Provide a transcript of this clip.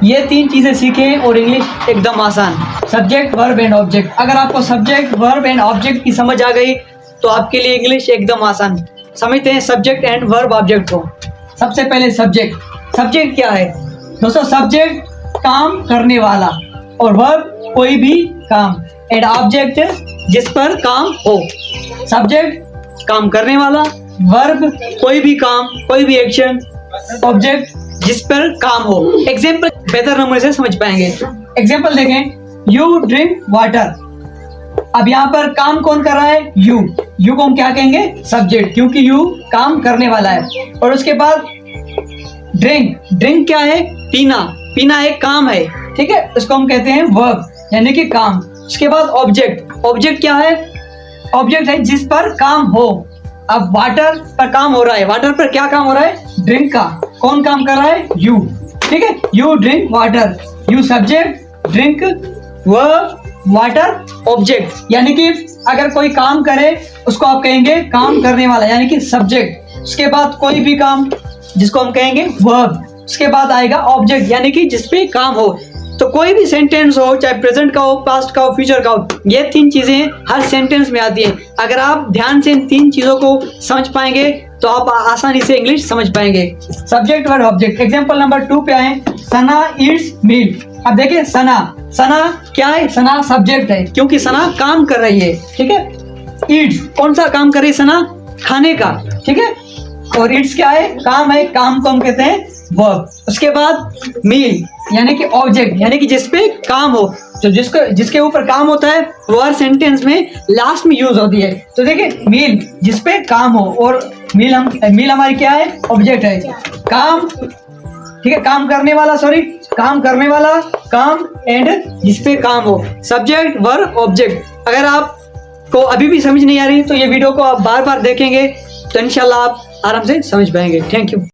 ये 3 चीज़ें सीखें और इंग्लिश एकदम आसान। Subject, verb and object. अगर आपको सब्जेक्ट, वर्ब एंड ऑब्जेक्ट की समझ आ गई तो आपके लिए इंग्लिश एकदम आसान। समझते हैं सब्जेक्ट एंड वर्ब ऑब्जेक्ट को। सबसे पहले सब्जेक्ट। सब्जेक्ट क्या है दोस्तों? सब्जेक्ट काम करने वाला और वर्ब कोई भी काम, एंड ऑब्जेक्ट जिस पर काम हो। सब्जेक्ट काम करने वाला, वर्ब कोई भी काम, कोई भी एक्शन, ऑब्जेक्ट जिस पर काम हो। एग्जाम्पल बेहतर नमूने से समझ पाएंगे। एग्जाम्पल देखें, यू ड्रिंक वाटर। अब यहाँ पर काम कौन कर रहा है? यू। यू को हम क्या कहेंगे? सब्जेक्ट, क्योंकि यू काम करने वाला है। और उसके बाद ड्रिंक। ड्रिंक क्या है? पीना। पीना एक काम है, ठीक है, उसको हम कहते हैं वर्ब, यानी कि काम। उसके बाद ऑब्जेक्ट। ऑब्जेक्ट क्या है? ऑब्जेक्ट है जिस पर काम हो। अब वाटर पर काम हो रहा है, वाटर पर क्या काम हो रहा है? ड्रिंक का। कौन काम कर रहा है? यू, ठीक है। You drink water, you subject, drink verb, water object. यानी कि अगर कोई काम करे उसको आप कहेंगे काम करने वाला, यानी कि सब्जेक्ट। उसके बाद कोई भी काम जिसको हम कहेंगे वर्ब। उसके बाद आएगा ऑब्जेक्ट, यानी कि जिसपे काम हो। तो कोई भी सेंटेंस हो, चाहे प्रेजेंट का हो, पास्ट का हो, फ्यूचर का हो, ये 3 चीजें हर सेंटेंस में आती हैं। अगर आप ध्यान से इन 3 चीजों को समझ पाएंगे तो आप आसानी से इंग्लिश समझ पाएंगे। Subject verb object. Example number 2 पे आए, सना ईट्स मील। अब देखिए सना, सना क्या है? सना सब्जेक्ट है, क्योंकि सना काम कर रही है, ठीक है। ईट्स कौन सा काम कर रही है? सना खाने का, ठीक है। और ईट्स क्या है? काम है, काम को हम कहते हैं वर्ब। उसके बाद मील यानी कि ऑब्जेक्ट, यानी कि जिसपे काम हो। जो जिसके ऊपर काम होता है वो हर सेंटेंस में लास्ट में यूज होती है। तो देखिए मील जिसपे काम हो, और मील हमारी क्या है? ऑब्जेक्ट है। काम, ठीक है, काम करने वाला, सॉरी, काम करने वाला, काम एंड जिसपे काम हो। Subject verb object. अगर आपको अभी भी समझ नहीं आ रही तो ये वीडियो को आप बार बार देखेंगे तो इंशाल्लाह आप आराम से समझ पाएंगे। Thank you.